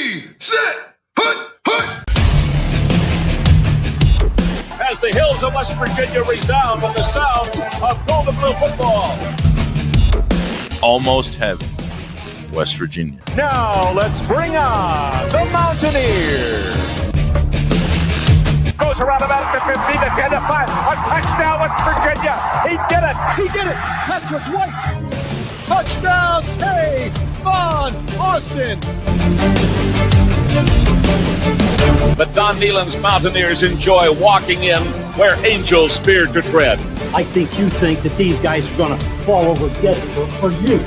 Ready, set, hut, hut. As the hills of West Virginia resound with the sounds of Golden Blue football. Almost heaven, West Virginia. Now let's bring on the Mountaineers. Goes around about the 50 to 10 to 5. A touchdown, West Virginia. He did it. He did it. Patrick White. Touchdown, Tavon Austin. But Don Nehlen's Mountaineers enjoy walking in where angels fear to tread. I think you think that these guys are going to fall over dead for you.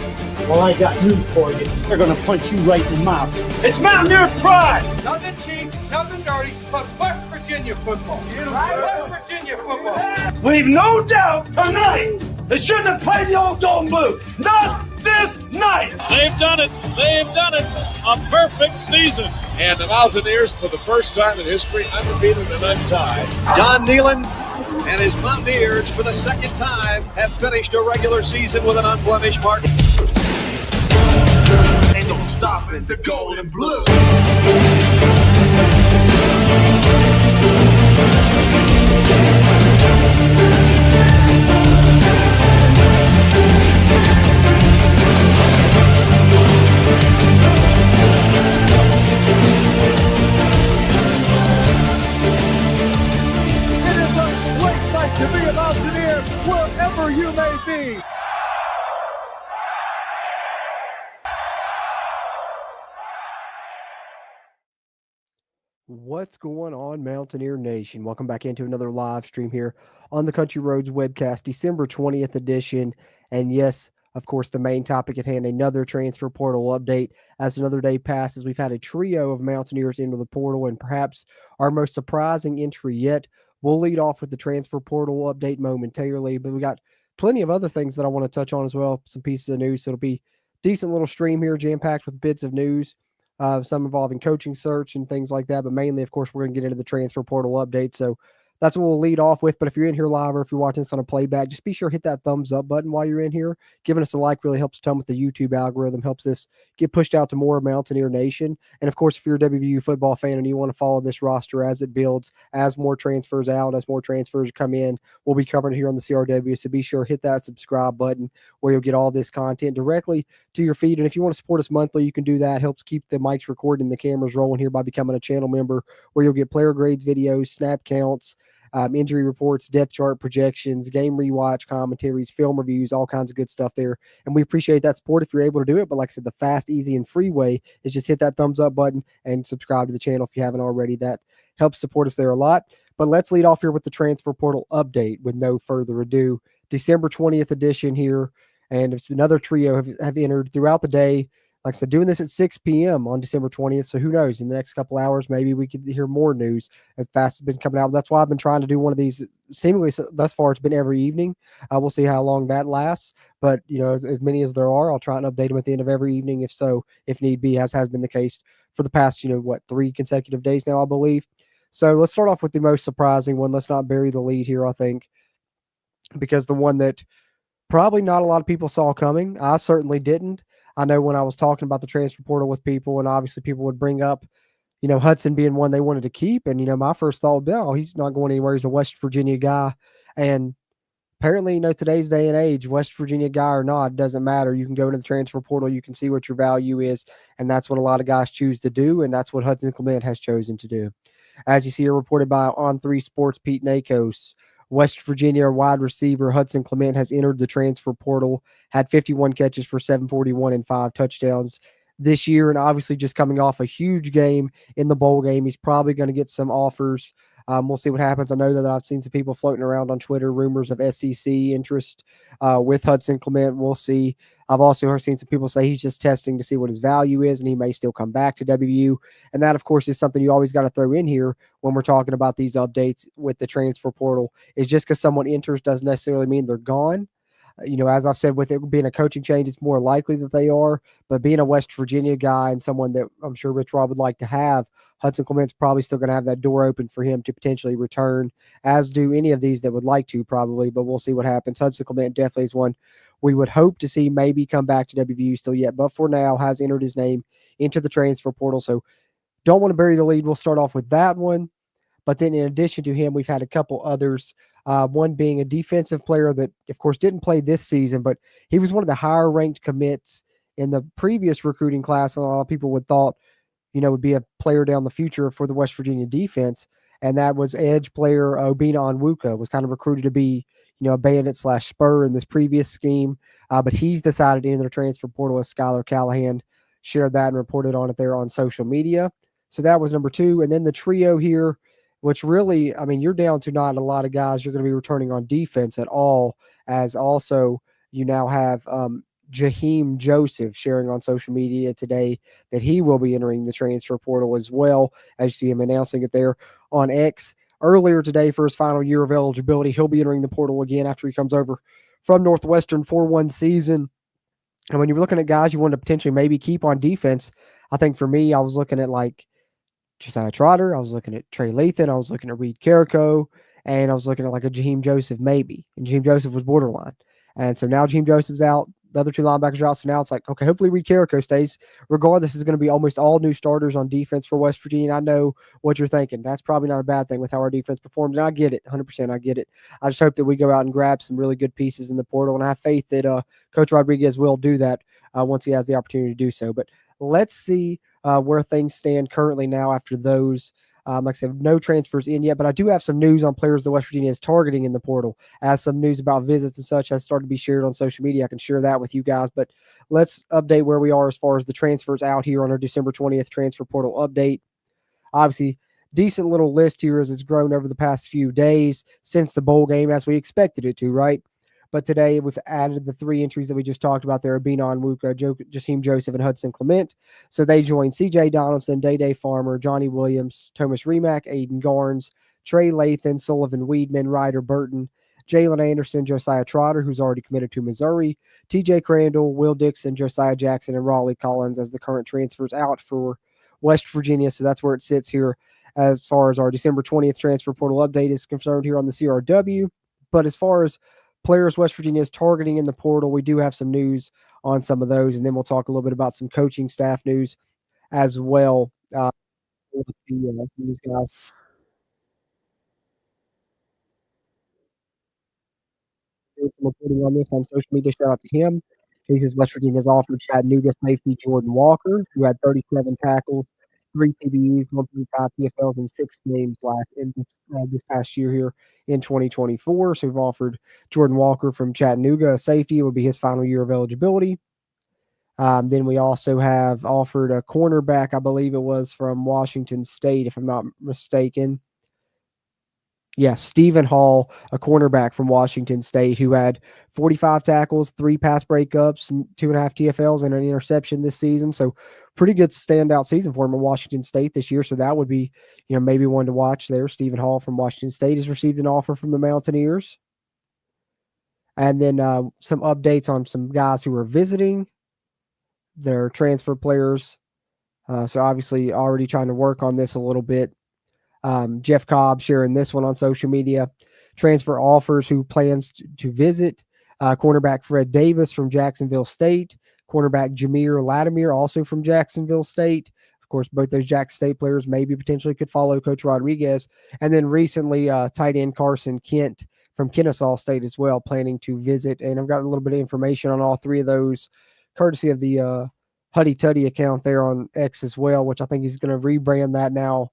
Well, I got news for you. They're going to punch you right in the mouth. It's Mountaineer pride. Nothing cheap, nothing dirty, but West Virginia football. West Virginia football. We've no doubt tonight they shouldn't have played the old Golden Blue. Not this night. They've done it. They've done it. A perfect season. And the Mountaineers, for the first time in history, undefeated and untied. Don Nehlen and his Mountaineers, for the second time, have finished a regular season with an unblemished mark. Ain't no stopping the Golden Blue. It is a great night to be a Mountaineer wherever you may be. What's going on, Mountaineer Nation? Welcome back into another live stream here on the Country Roads webcast, December 20th edition. And yes, of course, the main topic at hand, another transfer portal update. As another day passes, we've had a trio of Mountaineers into the portal, and perhaps our most surprising entry yet. We'll lead off with the transfer portal update momentarily, but we got plenty of other things that I want to touch on as well, some pieces of news. So it'll be a decent little stream here, jam-packed with bits of news. Some involving coaching search and things like that, but mainly, of course, we're going to get into the transfer portal update. So that's what we'll lead off with. But if you're in here live or if you're watching this on a playback, just be sure to hit that thumbs up button while you're in here. Giving us a like really helps a ton with the YouTube algorithm, helps this get pushed out to more Mountaineer Nation. And of course, if you're a WVU football fan and you want to follow this roster as it builds, as more transfers out, as more transfers come in, we'll be covering it here on the CRW. So be sure to hit that subscribe button where you'll get all this content directly to your feed. And if you want to support us monthly, you can do that. Helps keep the mics recording, the cameras rolling here by becoming a channel member, where you'll get player grades videos, snap counts, injury reports, depth chart projections, game rewatch, commentaries, film reviews, all kinds of good stuff there. And we appreciate that support if you're able to do it. But like I said, the fast, easy, and free way is just hit that thumbs up button and subscribe to the channel if you haven't already. That helps support us there a lot. But let's lead off here with the transfer portal update with no further ado. December 20th edition here. And it's another trio have entered throughout the day. Like I said, doing this at 6 p.m. on December 20th. So who knows? In the next couple hours, maybe we could hear more news as fast as it's been coming out. That's why I've been trying to do one of these. Seemingly thus far, it's been every evening. We'll see how long that lasts. But, you know, as many as there are, I'll try and update them at the end of every evening, if need be, as has been the case for the past, 3 consecutive days now, I believe. So let's start off with the most surprising one. Let's not bury the lead here, I think, because the one that probably not a lot of people saw coming. I certainly didn't. I know when I was talking about the transfer portal with people, and obviously people would bring up, Hudson being one they wanted to keep. And, my first thought, he's not going anywhere. He's a West Virginia guy. And apparently, today's day and age, West Virginia guy or not, it doesn't matter. You can go into the transfer portal. You can see what your value is. And that's what a lot of guys choose to do. And that's what Hudson Clement has chosen to do. As you see here, reported by On3 Sports, Pete Nakos, West Virginia wide receiver Hudson Clement has entered the transfer portal, had 51 catches for 741 and 5 touchdowns this year, and obviously just coming off a huge game in the bowl game. He's probably going to get some offers. We'll see what happens. I know that I've seen some people floating around on Twitter, rumors of SEC interest with Hudson Clement. We'll see. I've also seen some people say he's just testing to see what his value is, and he may still come back to WVU. And that, of course, is something you always got to throw in here when we're talking about these updates with the transfer portal. Is just because someone enters doesn't necessarily mean they're gone. As I've said, with it being a coaching change, it's more likely that they are. But being a West Virginia guy and someone that I'm sure Rich Rob would like to have, Hudson Clement's probably still going to have that door open for him to potentially return, as do any of these that would like to probably. But we'll see what happens. Hudson Clement definitely is one we would hope to see maybe come back to WVU still yet. But for now, has entered his name into the transfer portal. So don't want to bury the lead. We'll start off with that one. But then in addition to him, we've had a couple others, one being a defensive player that, of course, didn't play this season, but he was one of the higher ranked commits in the previous recruiting class. And a lot of people would thought, would be a player down the future for the West Virginia defense. And that was edge player Obina Onwuka, was kind of recruited to be, a bandit / spur in this previous scheme. But he's decided to enter the transfer portal as Skylar Callahan shared that and reported on it there on social media. So that was number 2. And then the trio here, which really, you're down to not a lot of guys you're going to be returning on defense at all, as also you now have Jaheim Joseph sharing on social media today that he will be entering the transfer portal as well, as you see him announcing it there on X earlier today for his final year of eligibility. He'll be entering the portal again after he comes over from Northwestern for one season. And when you're looking at guys you want to potentially maybe keep on defense, I think for me, I was looking at like Josiah Trotter, I was looking at Trey Lathan, I was looking at Reed Carrico, and I was looking at like a Jaheim Joseph maybe. And Jaheim Joseph was borderline. And so now Jaheim Joseph's out. The other 2 linebackers are out. So now it's like, okay, hopefully Reed Carrico stays. Regardless, it's going to be almost all new starters on defense for West Virginia. And I know what you're thinking. That's probably not a bad thing with how our defense performed. And I get it. 100% I get it. I just hope that we go out and grab some really good pieces in the portal. And I have faith that Coach Rodriguez will do that once he has the opportunity to do so. But let's see where things stand currently now after those. Like I said, no transfers in yet, but I do have some news on players that West Virginia is targeting in the portal. As some news about visits and such has started to be shared on social media, I can share that with you guys. But let's update where we are as far as the transfers out here on our December 20th transfer portal update. Obviously, decent little list here as it's grown over the past few days since the bowl game, as we expected it to, right? But today we've added the 3 entries that we just talked about there: Obina Onwuka, Jaheim Joseph, and Hudson Clement. So they joined C.J. Donaldson, Day Farmer, Johnny Williams, Thomas Remack, Aiden Garnes, Trey Lathan, Sullivan Weedman, Ryder Burton, Jalen Anderson, Josiah Trotter, who's already committed to Missouri, T.J. Crandall, Will Dixon, Josiah Jackson, and Raleigh Collins as the current transfers out for West Virginia. So that's where it sits here as far as our December 20th transfer portal update is concerned here on the CRW. But as far as players West Virginia is targeting in the portal, we do have some news on some of those, and then we'll talk a little bit about some coaching staff news as well. With these guys. Reporting on this on social media, shout out to him. He says West Virginia has offered Chattanooga safety Jordan Walker, who had 37 tackles, 3 TDUs, 1.5 PFLs, and 6 names last in this past year here in 2024. So we've offered Jordan Walker from Chattanooga a safety. It would be his final year of eligibility. Then we also have offered a cornerback, I believe it was from Washington State, if I'm not mistaken. Yes, Stephen Hall, a cornerback from Washington State who had 45 tackles, 3 pass breakups, 2.5 TFLs, and an interception this season. So pretty good standout season for him in Washington State this year. So that would be, maybe one to watch there. Stephen Hall from Washington State has received an offer from the Mountaineers. And then some updates on some guys who are visiting. Their transfer players. So obviously already trying to work on this a little bit. Jeff Cobb sharing this one on social media. Transfer offers who plans to visit. Cornerback Fred Davis from Jacksonville State. Cornerback Jameer Latimer, also from Jacksonville State. Of course, both those Jackson State players maybe potentially could follow Coach Rodriguez. And then recently, tight end Carson Kent from Kennesaw State as well, planning to visit. And I've got a little bit of information on all 3 of those, courtesy of the Huddy Tuddy account there on X as well, which I think he's going to rebrand that now.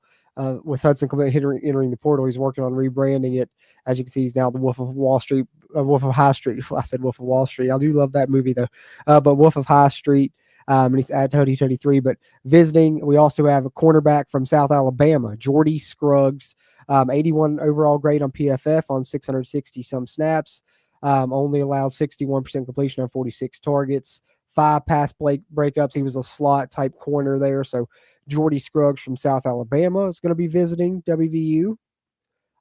With Hudson Clement entering the portal, he's working on rebranding it. As you can see, he's now the Wolf of Wall Street, Wolf of High Street. I said Wolf of Wall Street. I do love that movie though. But Wolf of High Street, and he's at Huddy Tuddy 3. But visiting, we also have a cornerback from South Alabama, Jordy Scruggs, 81 overall grade on PFF on 660 some snaps. Only allowed 61% completion on 46 targets, 5 pass breakups. He was a slot type corner there. So Jordy Scruggs from South Alabama is going to be visiting WVU.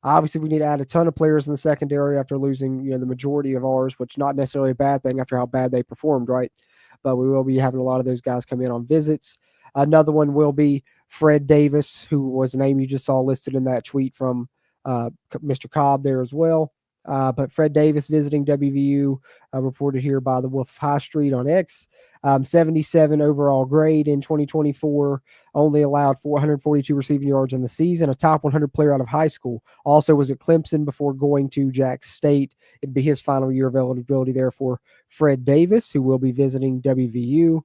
Obviously, we need to add a ton of players in the secondary after losing, the majority of ours, which not necessarily a bad thing after how bad they performed, right? But we will be having a lot of those guys come in on visits. Another one will be Fred Davis, who was a name you just saw listed in that tweet from Mr. Cobb there as well. But Fred Davis visiting WVU, reported here by the Wolf High Street on X. 77 overall grade in 2024, only allowed 442 receiving yards in the season, a top 100 player out of high school. Also was at Clemson before going to Jax State. It'd be his final year of eligibility there for Fred Davis, who will be visiting WVU.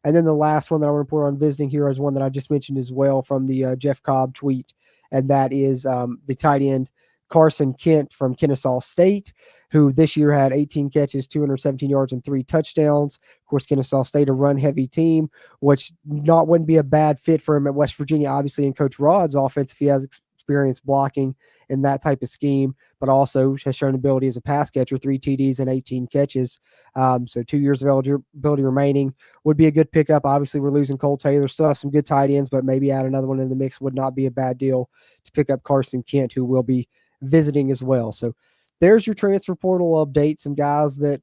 And then the last one that I want to report on visiting here is one that I just mentioned as well from the Jeff Cobb tweet, and that is the tight end Carson Kent from Kennesaw State, who this year had 18 catches, 217 yards, and 3 touchdowns. Of course, Kennesaw State, a run-heavy team, which wouldn't be a bad fit for him at West Virginia, obviously, in Coach Rod's offense if he has experience blocking in that type of scheme, but also has shown ability as a pass catcher, 3 TDs and 18 catches. So 2 years of eligibility remaining. Would be a good pickup. Obviously, we're losing Cole Taylor. Still have some good tight ends, but maybe add another one in the mix would not be a bad deal to pick up Carson Kent, who will be visiting as well. So there's your transfer portal update. Some guys that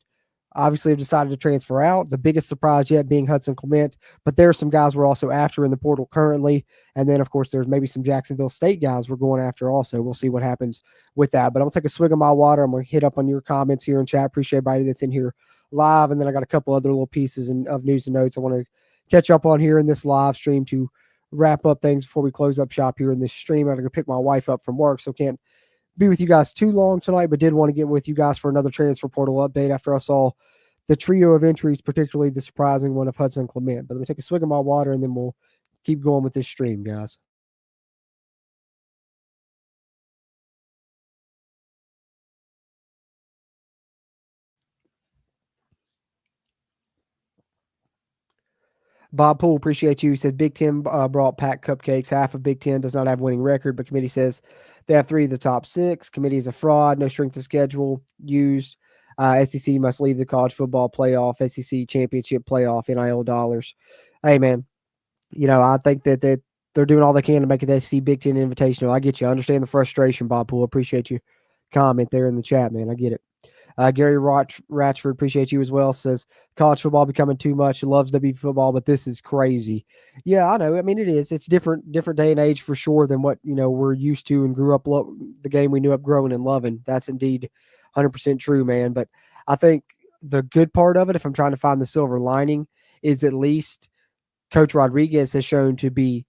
obviously have decided to transfer out. The biggest surprise yet being Hudson Clement, but there are some guys we're also after in the portal currently. And then, of course, there's maybe some Jacksonville State guys we're going after also. We'll see what happens with that. But I'm going to take a swig of my water. I'm going to hit up on your comments here in chat. Appreciate everybody that's in here live. And then I got a couple other little pieces of news and notes I want to catch up on here in this live stream to wrap up things before we close up shop here in this stream. I'm going to pick my wife up from work, so can't be with you guys too long tonight, but did want to get with you guys for another transfer portal update after I saw the trio of entries, particularly the surprising one of Hudson Clement. But let me take a swig of my water and then we'll keep going with this stream, guys. Bob Poole, appreciate you. He said Big Ten brought packed cupcakes. Half of Big Ten does not have a winning record, but committee says they have 3 of the top 6. Committee is a fraud. No strength of schedule used. SEC must leave the college football playoff, SEC championship playoff, NIL dollars. Hey, man, I think that they're doing all they can to make it the SEC Big Ten Invitational. I get you. I understand the frustration, Bob Poole. Appreciate you comment there in the chat, man. I get it. Gary Ratchford, appreciate you as well, says college football becoming too much. He loves WV football, but this is crazy. Yeah, I know. I mean, it is. It's different day and age for sure than what, we're used to and grew up the game we knew up growing and loving. That's indeed 100% true, man. But I think the good part of it, if I'm trying to find the silver lining, is at least Coach Rodriguez has shown to be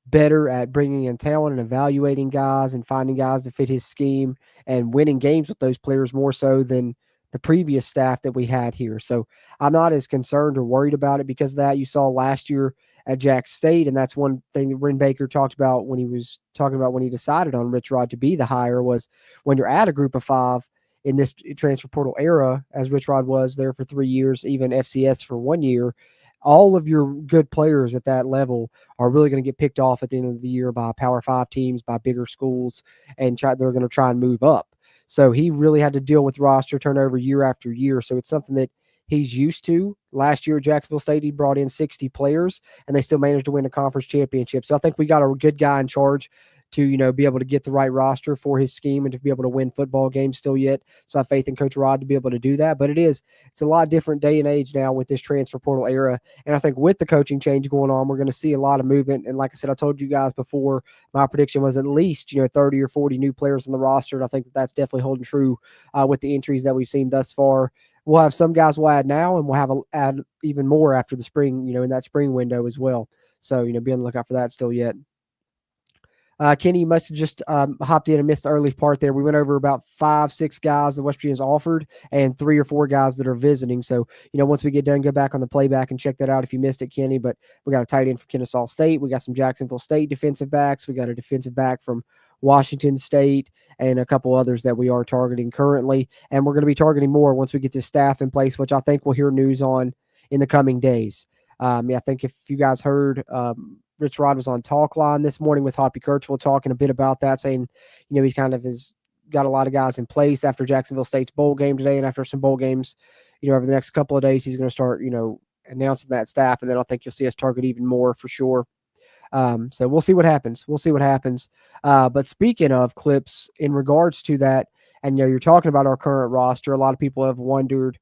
better at bringing in talent and evaluating guys and finding guys to fit his scheme and winning games with those players more so than the previous staff that we had here. So I'm not as concerned or worried about it because of that. You saw last year at Jax State, and that's one thing that Ren Baker talked about when he was talking about when he decided on Rich Rod to be the hire was when you're at a group of 5 in this transfer portal era, as Rich Rod was there for 3 years, even FCS for 1 year, all of your good players at that level are really going to get picked off at the end of the year by Power 5 teams, by bigger schools, and they're going to try and move up. So he really had to deal with roster turnover year after year. So it's something that he's used to. Last year at Jacksonville State, he brought in 60 players, and they still managed to win a conference championship. So I think we got a good guy in charge to, be able to get the right roster for his scheme and to be able to win football games still yet. So I have faith in Coach Rod to be able to do that. But it's a lot different day and age now with this transfer portal era. And I think with the coaching change going on, we're going to see a lot of movement. And like I said, I told you guys before, my prediction was at least, 30 or 40 new players on the roster. And I think that's definitely holding true with the entries that we've seen thus far. We'll have some guys we'll add now, and we'll add even more after the spring, in that spring window as well. So, be on the lookout for that still yet. Kenny must have just hopped in and missed the early part there. We went over about 5-6 guys that West Virginia's offered and 3 or 4 guys that are visiting. So, once we get done, go back on the playback and check that out if you missed it, Kenny. But we got a tight end from Kennesaw State. We got some Jacksonville State defensive backs. We got a defensive back from Washington State and a couple others that we are targeting currently. And we're going to be targeting more once we get this staff in place, which I think we'll hear news on in the coming days. I think if you guys heard, Rich Rod was on Talk Line this morning with Hoppy Kirchwell talking a bit about that, saying, he kind of has got a lot of guys in place after Jacksonville State's bowl game today and after some bowl games, over the next couple of days, he's going to start, announcing that staff. And then I think you'll see us target even more for sure. So we'll see what happens. But speaking of clips in regards to that, and, you're talking about our current roster, a lot of people have wondered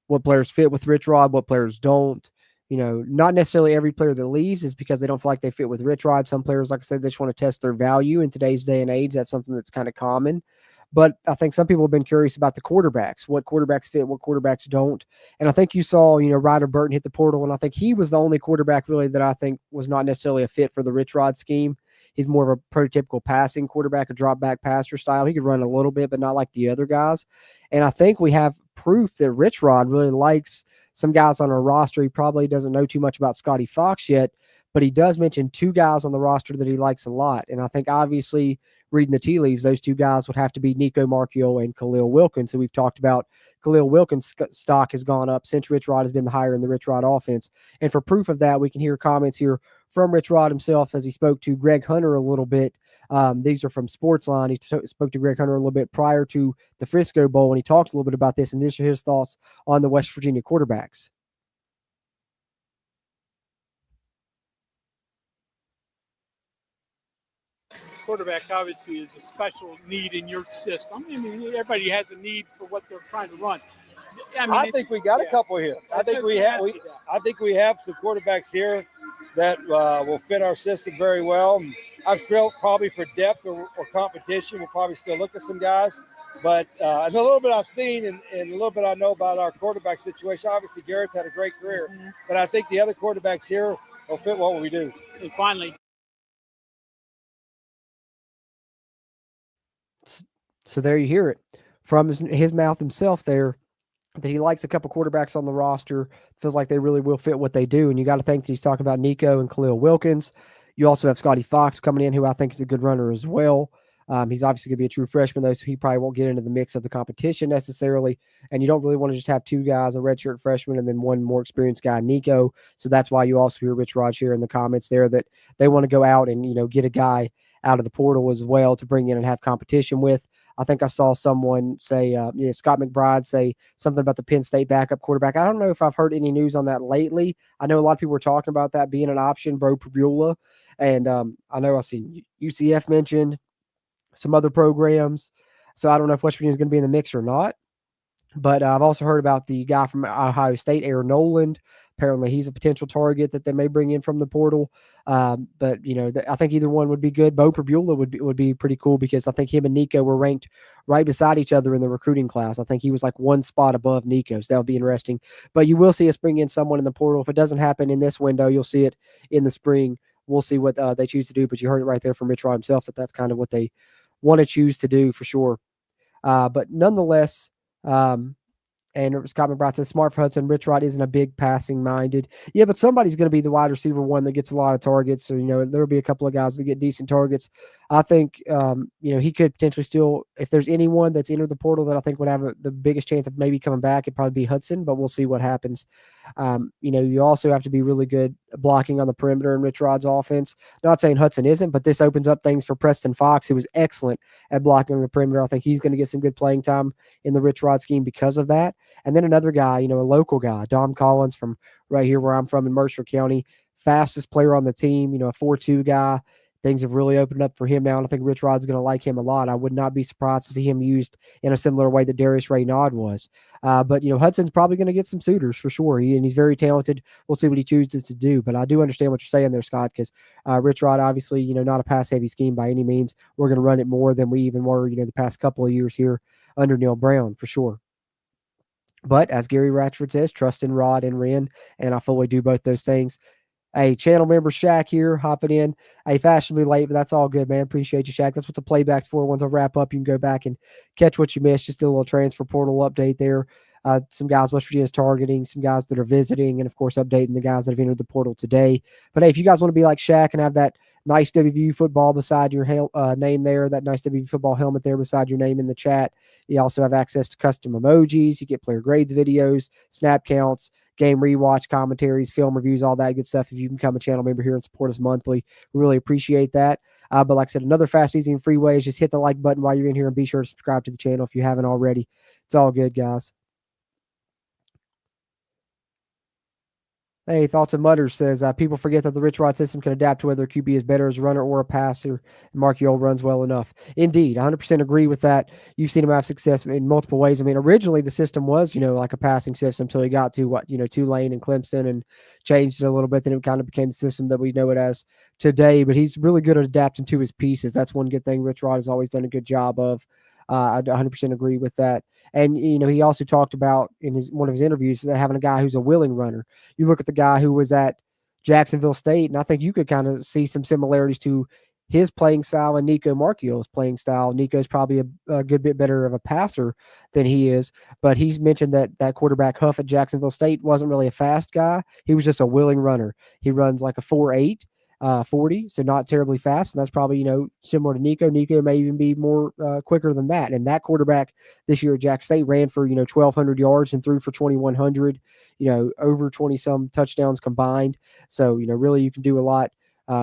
what players fit with Rich Rod, what players don't. Not necessarily every player that leaves is because they don't feel like they fit with Rich Rod. Some players, like I said, they just want to test their value in today's day and age. That's something that's kind of common. But I think some people have been curious about the quarterbacks, what quarterbacks fit, what quarterbacks don't. And I think you saw, Ryder Burton hit the portal, and I think he was the only quarterback really that I think was not necessarily a fit for the Rich Rod scheme. He's more of a prototypical passing quarterback, a drop back passer style. He could run a little bit, but not like the other guys. And I think we have proof that Rich Rod really likes some guys on our roster. He probably doesn't know too much about Scotty Fox yet, but he does mention two guys on the roster that he likes a lot. And I think obviously reading the tea leaves, those two guys would have to be Nico Marchiol and Khalil Wilkins, who we've talked about. Khalil Wilkins' stock has gone up since Rich Rod has been the hire in the Rich Rod offense. And for proof of that, we can hear comments here from Rich Rod himself as he spoke to Greg Hunter a little bit. These are from Sportsline. He spoke to Greg Hunter a little bit prior to the Frisco Bowl, and he talked a little bit about this, and these are his thoughts on the West Virginia quarterbacks. Quarterback obviously is a special need in your system. I mean, everybody has a need for what they're trying to run. I think we got a couple here. I think we have some quarterbacks here that will fit our system very well. I feel probably for depth or competition, we'll probably still look at some guys. But a little bit I've seen and a little bit I know about our quarterback situation. Obviously, Garrett's had a great career, but I think the other quarterbacks here will fit what we do. And finally. So there you hear it from his mouth himself there, that he likes a couple quarterbacks on the roster, feels like they really will fit what they do. And you got to think that he's talking about Nico and Khalil Wilkins. You also have Scotty Fox coming in, who I think is a good runner as well. He's obviously going to be a true freshman, though, so he probably won't get into the mix of the competition necessarily. And you don't really want to just have two guys, a redshirt freshman, and then one more experienced guy, Nico. So that's why you also hear Rich Rod share in the comments there that they want to go out and, get a guy out of the portal as well to bring in and have competition with. I think I saw someone say, Scott McBride say something about the Penn State backup quarterback. I don't know if I've heard any news on that lately. I know a lot of people were talking about that being an option, Bo Prabula. And I know I've seen UCF mentioned, some other programs. So I don't know if West Virginia is going to be in the mix or not. But I've also heard about the guy from Ohio State, Aaron Noland. Apparently he's a potential target that they may bring in from the portal. But, I think either one would be good. Bo Prabula would be pretty cool because I think him and Nico were ranked right beside each other in the recruiting class. I think he was like one spot above Nico, so that would be interesting. But you will see us bring in someone in the portal. If it doesn't happen in this window, you'll see it in the spring. We'll see what they choose to do. But you heard it right there from Rich Rod himself that that's kind of what they want to choose to do for sure. But nonetheless, and Scott McBride says, smart for Hudson. Rich Rod isn't a big passing minded. Yeah, but somebody's going to be the wide receiver one that gets a lot of targets. So, there'll be a couple of guys that get decent targets. I think, he could potentially still, if there's anyone that's entered the portal that I think would have the biggest chance of maybe coming back, it'd probably be Hudson, but we'll see what happens. You also have to be really good blocking on the perimeter in Rich Rod's offense. Not saying Hudson isn't, but this opens up things for Preston Fox, who was excellent at blocking on the perimeter. I think he's going to get some good playing time in the Rich Rod scheme because of that. And then another guy, a local guy, Dom Collins from right here where I'm from in Mercer County, fastest player on the team, a 4.2 guy. Things have really opened up for him now, and I think Rich Rod's going to like him a lot. I would not be surprised to see him used in a similar way that Darius Raynaud was. But Hudson's probably going to get some suitors for sure, and he's very talented. We'll see what he chooses to do. But I do understand what you're saying there, Scott, because Rich Rod, obviously, not a pass-heavy scheme by any means. We're going to run it more than we even were, the past couple of years here under Neil Brown for sure. But as Gary Ratchford says, trust in Rod and Wren, and I fully do both those things. Hey, channel member Shaq here, hopping in. Hey, fashionably late, but that's all good, man. Appreciate you, Shaq. That's what the playback's for. Once I wrap up, you can go back and catch what you missed. Just a little transfer portal update there. Some guys West Virginia's targeting, some guys that are visiting, and, of course, updating the guys that have entered the portal today. But, hey, if you guys want to be like Shaq and have that nice WVU football beside your name there, that nice WVU football helmet there beside your name in the chat, you also have access to custom emojis. You get player grades videos, snap counts, game rewatch commentaries, film reviews, all that good stuff. If you become a channel member here and support us monthly, we really appreciate that. But like I said, another fast, easy, and free way is just hit the like button while you're in here and be sure to subscribe to the channel if you haven't already. It's all good, guys. Hey, Thoughts and Mutters says, people forget that the Rich Rod system can adapt to whether a QB is better as a runner or a passer. And Marchiol runs well enough. Indeed, 100% agree with that. You've seen him have success in multiple ways. I mean, originally the system was, like a passing system until he got to Tulane and Clemson and changed it a little bit. Then it kind of became the system that we know it as today. But he's really good at adapting to his pieces. That's one good thing Rich Rod has always done a good job of. I 100% agree with that. And he also talked about in one of his interviews that having a guy who's a willing runner. You look at the guy who was at Jacksonville State, and I think you could kind of see some similarities to his playing style and Nico Marchio's playing style. Nico's probably a good bit better of a passer than he is, but he's mentioned that quarterback Huff at Jacksonville State wasn't really a fast guy. He was just a willing runner. He runs like a 4.8. 40, so not terribly fast, and that's probably similar to Nico. Nico may even be more quicker than that. And that quarterback this year at Jack State ran for 1,200 yards and threw for 2,100. Over 20 some touchdowns combined. So really you can do a lot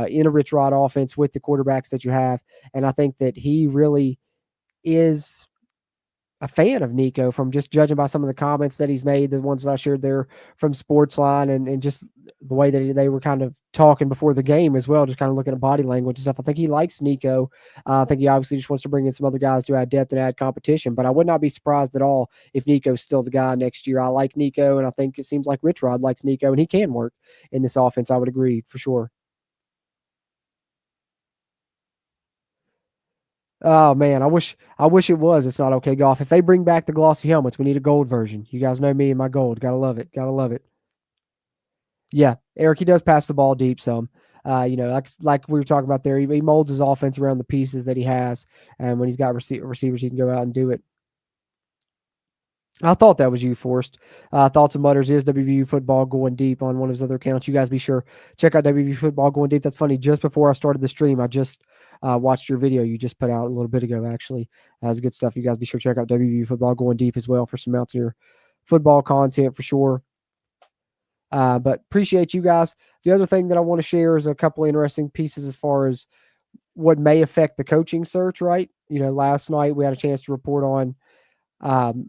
in a Rich Rod offense with the quarterbacks that you have, and I think that he really is a fan of Nico from just judging by some of the comments that he's made, the ones that I shared there from Sportsline, and just the way that they were kind of talking before the game as well, just kind of looking at body language and stuff. I think he likes Nico. I think he obviously just wants to bring in some other guys to add depth and add competition, but I would not be surprised at all if Nico's still the guy next year. I like Nico, and I think it seems like Rich Rod likes Nico, and he can work in this offense. I would agree for sure. Oh man, I wish it was. It's not okay golf. If they bring back the glossy helmets, we need a gold version. You guys know me and my gold. Gotta love it. Gotta love it. Yeah, Eric, he does pass the ball deep some. Like we were talking about there, he molds his offense around the pieces that he has, and when he's got receivers, he can go out and do it. I thought that was you, Forrest. Thoughts and Mutters is WVU football going deep on one of his other accounts. You guys be sure check out WVU football going deep. That's funny. Just before I started the stream, I just watched your video you just put out a little bit ago. Actually, that's good stuff. You guys be sure to check out WVU football going deep as well for some Mountaineer football content for sure. But appreciate you guys. The other thing that I want to share is a couple of interesting pieces as far as what may affect the coaching search. Right? Last night we had a chance to report on.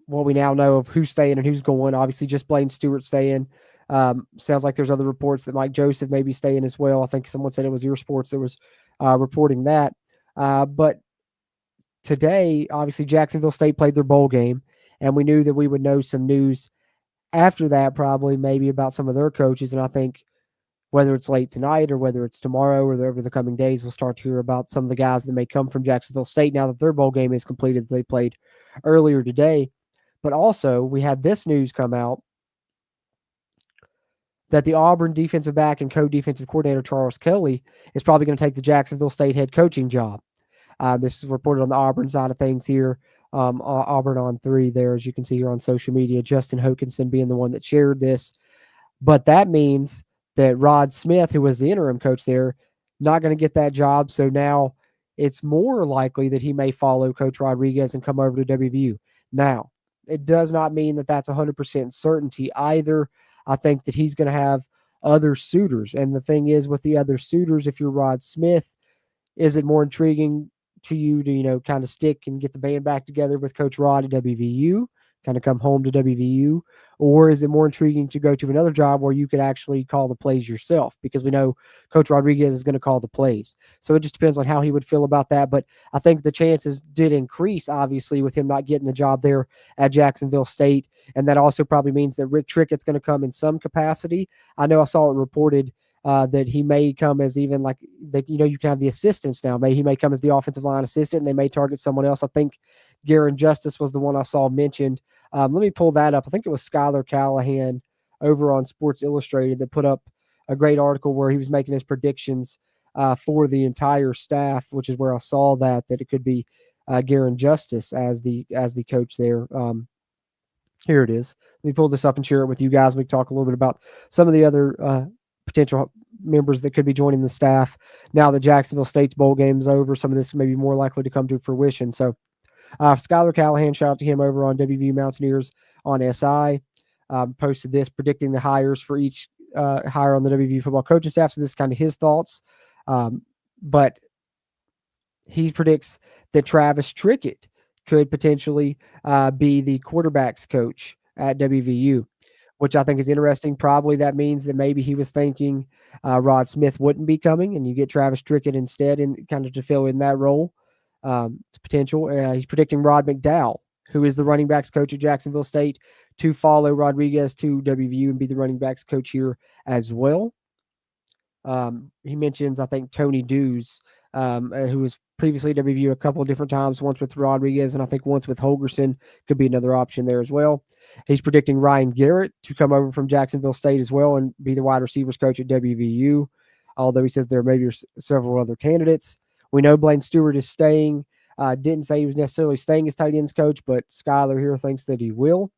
What we now know of who's staying and who's going. Obviously, just Blaine Stewart staying. Sounds like there's other reports that Mike Joseph may be staying as well. I think someone said it was Ear Sports that was reporting that. But today, obviously, Jacksonville State played their bowl game, and we knew that we would know some news after that, probably maybe about some of their coaches. And I think whether it's late tonight or whether it's tomorrow or over the coming days, we'll start to hear about some of the guys that may come from Jacksonville State now that their bowl game is completed. They played earlier today. But also, we had this news come out that the Auburn defensive back and co-defensive coordinator Charles Kelly is probably going to take the Jacksonville State head coaching job. This is reported on the Auburn side of things here. Auburn on 3 there, as you can see here on social media. Justin Hokanson being the one that shared this. But that means that Rod Smith, who was the interim coach there, not going to get that job. So now it's more likely that he may follow Coach Rodriguez and come over to WVU. Now, it does not mean that that's 100% certainty either. I think that he's going to have other suitors. And the thing is with the other suitors, if you're Rod Smith, is it more intriguing to you to, kind of stick and get the band back together with Coach Rod at WVU, kind of come home to WVU? Or is it more intriguing to go to another job where you could actually call the plays yourself? Because we know Coach Rodriguez is going to call the plays. So it just depends on how he would feel about that. But I think the chances did increase, obviously, with him not getting the job there at Jacksonville State. And that also probably means that Rick Trickett's going to come in some capacity. I know I saw it reported that he may come as even like, you can have the assistants now. He may come as the offensive line assistant, and they may target someone else. I think Garen Justice was the one I saw mentioned. Let me pull that up. I think it was Skylar Callahan over on Sports Illustrated that put up a great article where he was making his predictions for the entire staff, which is where I saw that it could be Garen Justice as the coach there. Here it is. Let me pull this up and share it with you guys. We can talk a little bit about some of the other potential members that could be joining the staff now that Jacksonville State's bowl game is over. Some of this may be more likely to come to fruition. So Skylar Callahan, shout out to him over on WVU Mountaineers on SI, posted this predicting the hires for each hire on the WVU football coaching staff. So this is kind of his thoughts. But he predicts that Travis Trickett could potentially be the quarterback's coach at WVU, which I think is interesting. Probably that means that maybe he was thinking Rod Smith wouldn't be coming and you get Travis Trickett instead and kind of to fill in that role. It's potential. He's predicting Rod McDowell, who is the running backs coach at Jacksonville State, to follow Rodriguez to WVU and be the running backs coach here as well. He mentions, I think, Tony Dews, who was previously at WVU a couple of different times, once with Rodriguez and I think once with Holgerson, could be another option there as well. He's predicting Ryan Garrett to come over from Jacksonville State as well and be the wide receivers coach at WVU, although he says there may be several other candidates. We know Blaine Stewart is staying. Didn't say he was necessarily staying as tight ends coach, but Skyler here thinks that he will,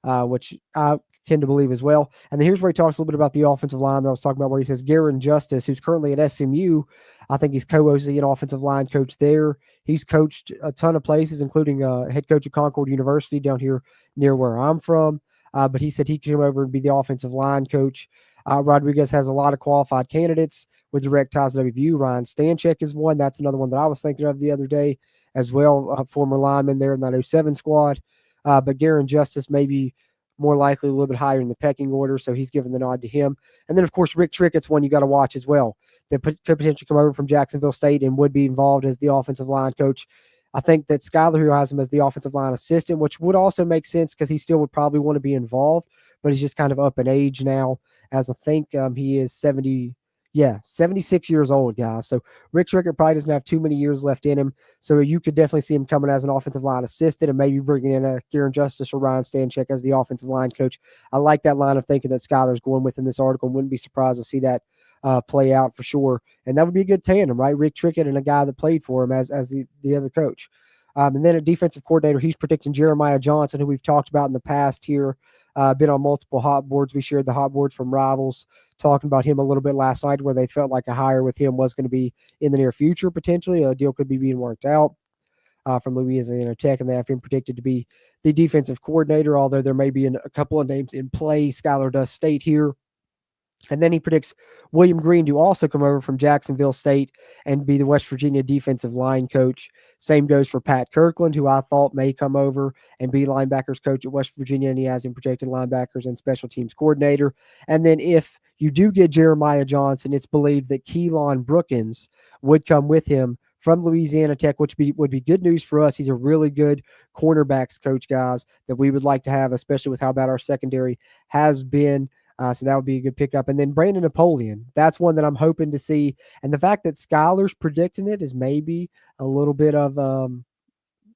which I tend to believe as well. And then here's where he talks a little bit about the offensive line that I was talking about, where he says Garen Justice, who's currently at SMU, I think he's co-OC and offensive line coach there. He's coached a ton of places, including head coach at Concord University down here near where I'm from. But he said he could come over and be the offensive line coach. Rodriguez has a lot of qualified candidates with direct ties to WVU. Ryan Stanchek is one. That's another one that I was thinking of the other day as well, former lineman there in that 07 squad. But Garen Justice may be more likely a little bit higher in the pecking order, so he's given the nod to him. And then, of course, Rick Trickett's one you got to watch as well. That could potentially come over from Jacksonville State and would be involved as the offensive line coach. I think that Skyler here has him as the offensive line assistant, which would also make sense because he still would probably want to be involved, but he's just kind of up in age now, as I think he is 76 years old, guys. So Rick Trickett probably doesn't have too many years left in him. So you could definitely see him coming as an offensive line assistant and maybe bringing in a Garen Justice or Ryan Stanchek as the offensive line coach. I like that line of thinking that Skyler's going with in this article. Wouldn't be surprised to see that play out for sure. And that would be a good tandem, right? Rick Trickett and a guy that played for him as the other coach. And then a defensive coordinator, he's predicting Jeremiah Johnson, who we've talked about in the past here. Been on multiple hot boards. We shared the hot boards from Rivals, talking about him a little bit last night, where they felt like a hire with him was going to be in the near future, potentially. A deal could be being worked out from Louisiana Tech, and they have him predicted to be the defensive coordinator, although there may be a couple of names in play. Skyler does state here. And then he predicts William Green to also come over from Jacksonville State and be the West Virginia defensive line coach. Same goes for Pat Kirkland, who I thought may come over and be linebackers coach at West Virginia, and he has him projected linebackers and special teams coordinator. And then if you do get Jeremiah Johnson, it's believed that Keelan Brookins would come with him from Louisiana Tech, which would be good news for us. He's a really good cornerbacks coach, guys, that we would like to have, especially with how bad our secondary has been. So that would be a good pickup. And then Brandon Napoleon, that's one that I'm hoping to see. And the fact that Skyler's predicting it is maybe a little bit of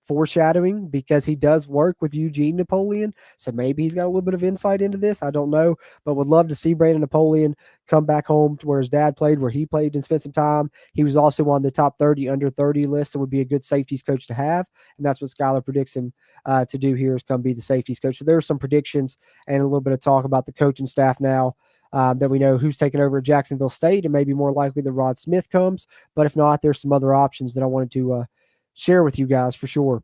foreshadowing, because he does work with Eugene Napoleon. So maybe he's got a little bit of insight into this. I don't know, but would love to see Brandon Napoleon come back home to where his dad played, where he played and spent some time. He was also on the top 30 under 30 list. So would be a good safeties coach to have. And that's what Skyler predicts him to do here, is come be the safeties coach. So there's some predictions and a little bit of talk about the coaching staff now. That we know who's taking over at Jacksonville State, and maybe more likely that Rod Smith comes. But if not, there's some other options that I wanted to share with you guys for sure.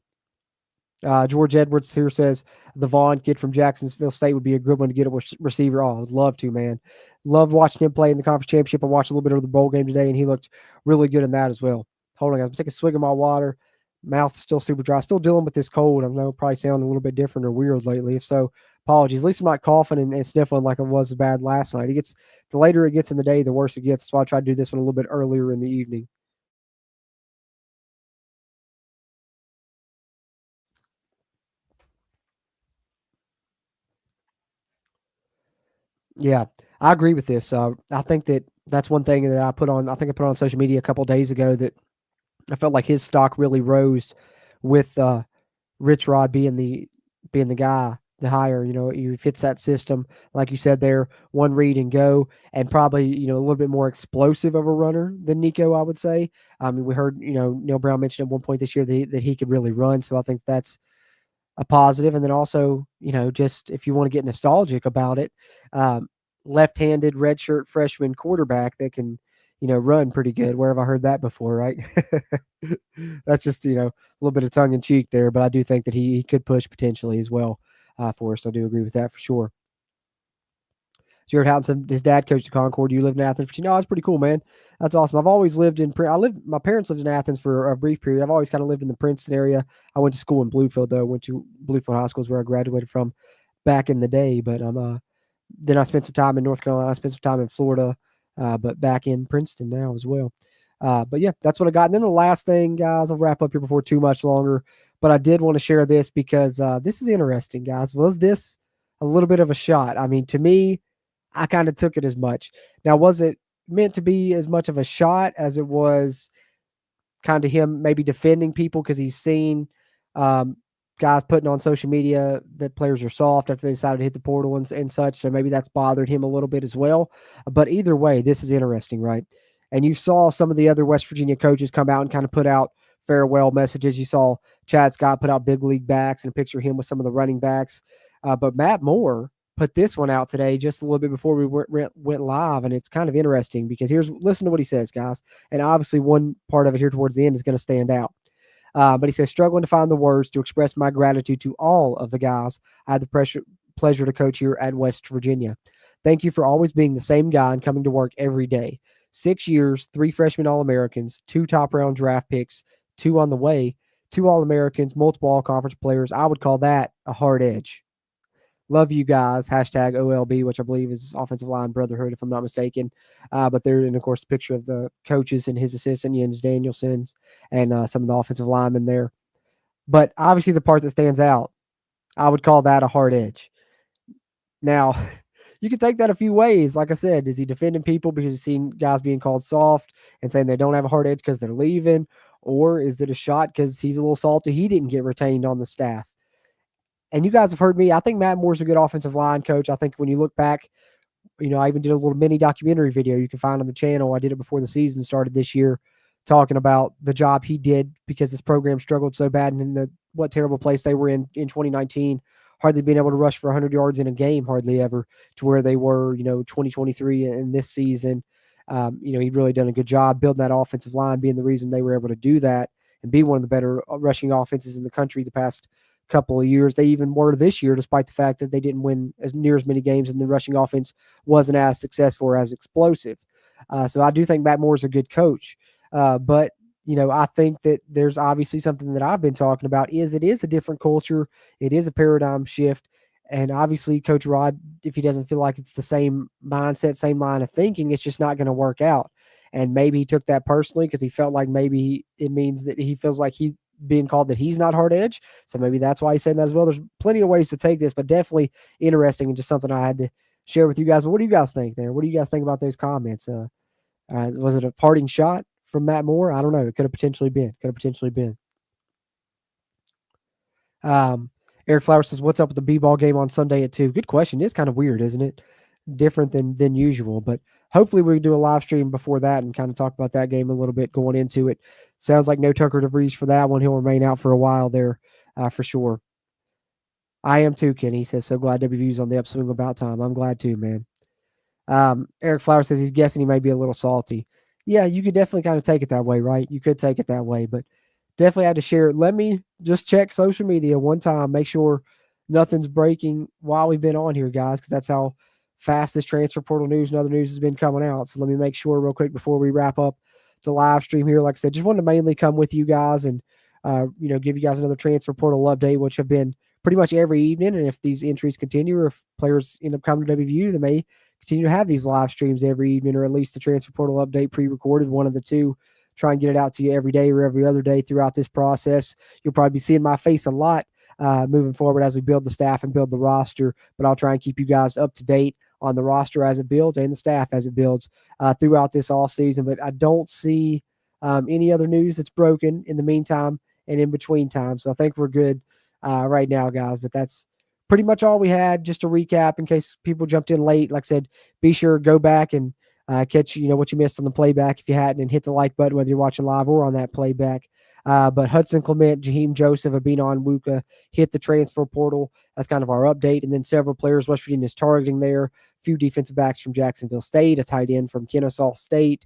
George Edwards here says the Vaughn kid from Jacksonville State would be a good one to get a receiver. Oh, I'd love to, man. Loved watching him play in the conference championship. I watched a little bit of the bowl game today, and he looked really good in that as well. Hold on, guys. I'm taking a swig of my water. Mouth's still super dry. Still dealing with this cold. I know probably sounding a little bit different or weird lately. If so, apologies. At least I'm not coughing and sniffling like it was bad last night. The later it gets in the day, the worse it gets. So I try to do this one a little bit earlier in the evening. Yeah, I agree with this. I think that's one thing that I put on. I think I put on social media a couple of days ago that I felt like his stock really rose with Rich Rod being the guy, the hire. You know, he fits that system, like you said there, one read and go, and probably a little bit more explosive of a runner than Nico, I would say. I mean, we heard Neil Brown mentioned at one point this year that he could really run, so I think that's a positive. And then also, just if you want to get nostalgic about it, left-handed redshirt freshman quarterback that can, run pretty good. Where have I heard that before, right? That's just, a little bit of tongue in cheek there, but I do think that he could push potentially as well for us. I do agree with that for sure. Jared Houghton said his dad coached at Concord. You lived in Athens for that's pretty cool, man. That's awesome. I've always lived my parents lived in Athens for a brief period. I've always kind of lived in the Princeton area. I went to school in Bluefield, though. I went to Bluefield High School, is where I graduated from back in the day. But then I spent some time in North Carolina. I spent some time in Florida, but back in Princeton now as well. But yeah, that's what I got. And then the last thing, guys, I'll wrap up here before too much longer. But I did want to share this because this is interesting, guys. Was this a little bit of a shot? I mean, to me, I kind of took it as much. Now, was it meant to be as much of a shot as it was kind of him maybe defending people because he's seen guys putting on social media that players are soft after they decided to hit the portal and such. So maybe that's bothered him a little bit as well. But either way, this is interesting, right? And you saw some of the other West Virginia coaches come out and kind of put out farewell messages. You saw Chad Scott put out big league backs and a picture of him with some of the running backs. But Matt Moore put this one out today just a little bit before we went live, and it's kind of interesting because listen to what he says, guys. And obviously one part of it here towards the end is going to stand out. But he says, struggling to find the words to express my gratitude to all of the guys I had the pleasure to coach here at West Virginia. Thank you for always being the same guy and coming to work every day. 6 years, 3 freshman All-Americans, 2 top-round draft picks, 2 on the way, 2 All-Americans, multiple All-Conference players. I would call that a hard edge. Love you guys. Hashtag OLB, which I believe is Offensive Line Brotherhood, if I'm not mistaken. But there, and of course, the picture of the coaches and his assistant, Jens Danielson, and some of the offensive linemen there. But obviously, the part that stands out, I would call that a hard edge. Now, you can take that a few ways. Like I said, is he defending people because he's seen guys being called soft and saying they don't have a hard edge because they're leaving? Or is it a shot because he's a little salty he didn't get retained on the staff? And you guys have heard me. I think Matt Moore's a good offensive line coach. I think when you look back, I even did a little mini documentary video you can find on the channel. I did it before the season started this year, talking about the job he did because this program struggled so bad and in what terrible place they were in 2019, hardly being able to rush for 100 yards in a game, hardly ever, to where they were, 2023 and this season. He'd really done a good job building that offensive line, being the reason they were able to do that and be one of the better rushing offenses in the country the past couple of years. They even were this year, despite the fact that they didn't win as many games and the rushing offense wasn't as successful or as explosive. So I do think Matt Moore's a good coach. But I think that there's obviously something that I've been talking about it is a different culture. It is a paradigm shift. And obviously Coach Rod, if he doesn't feel like it's the same mindset, same line of thinking, it's just not going to work out. And maybe he took that personally because he felt like maybe it means that he feels like he being called that he's not hard edge. So maybe that's why he's saying that as well. There's plenty of ways to take this, but definitely interesting and just something I had to share with you guys. But what do you guys think there? What do you guys think about those comments? Was it a parting shot from Matt Moore? I don't know. It could have potentially been. Eric Flower says, what's up with the B-ball game on Sunday at 2? Good question. It's kind of weird, isn't it? Different than usual, but hopefully we can do a live stream before that and kind of talk about that game a little bit going into it. Sounds like no Tucker DeVries for that one. He'll remain out for a while there for sure. I am too, Kenny. He says, so glad WVU's on the upswing about time. I'm glad too, man. Eric Flower says he's guessing he may be a little salty. Yeah, you could definitely kind of take it that way, right? You could take it that way, but definitely had to share it. Let me just check social media one time, make sure nothing's breaking while we've been on here, guys, because that's how fast this transfer portal news and other news has been coming out. So let me make sure real quick before we wrap up the live stream here. Like I said, just wanted to mainly come with you guys and, give you guys another transfer portal update, which have been pretty much every evening. And if these entries continue or if players end up coming to WVU, they may continue to have these live streams every evening, or at least the transfer portal update pre-recorded, one of the two. Try and get it out to you every day or every other day throughout this process. You'll probably be seeing my face a lot moving forward as we build the staff and build the roster, but I'll try and keep you guys up to date on the roster as it builds and the staff as it builds throughout this all season. But I don't see any other news that's broken in the meantime and in between time. So I think we're good right now, guys, but that's pretty much all we had. Just to recap in case people jumped in late, like I said, be sure go back and catch what you missed on the playback if you hadn't, and hit the like button whether you're watching live or on that playback. But Hudson Clement, Jaheim Joseph, Abinon Wuka hit the transfer portal. That's kind of our update. And then several players West Virginia is targeting there. A few defensive backs from Jacksonville State, a tight end from Kennesaw State.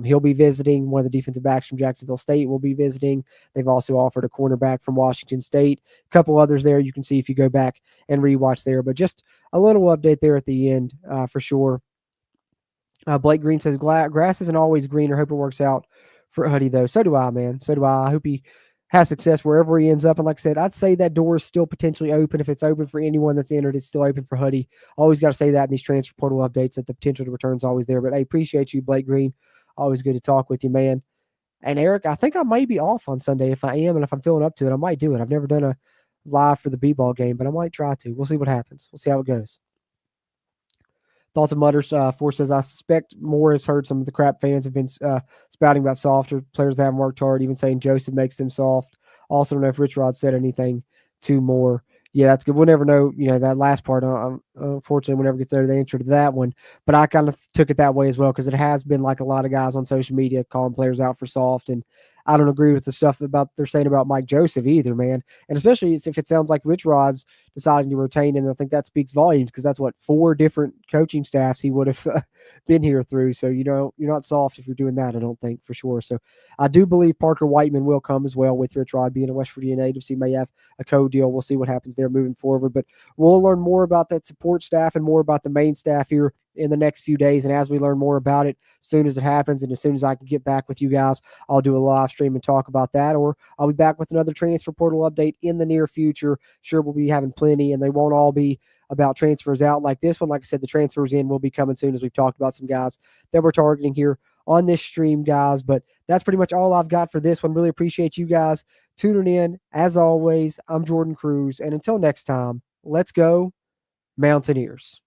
He'll be visiting. One of the defensive backs from Jacksonville State will be visiting. They've also offered a cornerback from Washington State. A couple others there you can see if you go back and rewatch there. But just a little update there at the end for sure. Blake Green says, grass isn't always greener. Hope it works out for Huddy, though. So do I, man. So do I. I hope he has success wherever he ends up. And like I said, I'd say that door is still potentially open. If it's open for anyone that's entered, it's still open for Huddy. Always got to say that in these transfer portal updates, that the potential to return is always there. But I appreciate you, Blake Green. Always good to talk with you, man. And Eric, I think I might be off on Sunday. If I am, and if I'm feeling up to it, I might do it. I've never done a live for the B-ball game, but I might try to. We'll see what happens. We'll see how it goes. Thoughts of Mutters. Force says, I suspect Moore has heard some of the crap fans have been spouting about softer players that haven't worked hard, even saying Joseph makes them soft. Also, don't know if Rich Rod said anything to Moore. Yeah, that's good. We'll never know, that last part. Unfortunately, we'll never get there the answer to that one. But I kind of took it that way as well, because it has been like a lot of guys on social media calling players out for soft. And I don't agree with the stuff they're saying about Mike Joseph either, man. And especially if it sounds like Rich Rod's deciding to retain him. I think that speaks volumes, because that's 4 different coaching staffs he would have been here through. So, you're not soft if you're doing that, I don't think, for sure. So I do believe Parker Whiteman will come as well, with Rich Rod being a West Virginia native. So he may have a co-deal. We'll see what happens there moving forward. But we'll learn more about that support staff and more about the main staff here in the next few days. And as we learn more about it, as soon as it happens and as soon as I can get back with you guys, I'll do a live stream and talk about that, or I'll be back with another transfer portal update in the near future. Sure, we'll be having plenty, and they won't all be about transfers out like this one. Like I said, the transfers in will be coming soon, as we've talked about some guys that we're targeting here on this stream, guys. But that's pretty much all I've got for this one. Really appreciate you guys tuning in. As always, I'm Jordan Cruz, and until next time, let's go Mountaineers.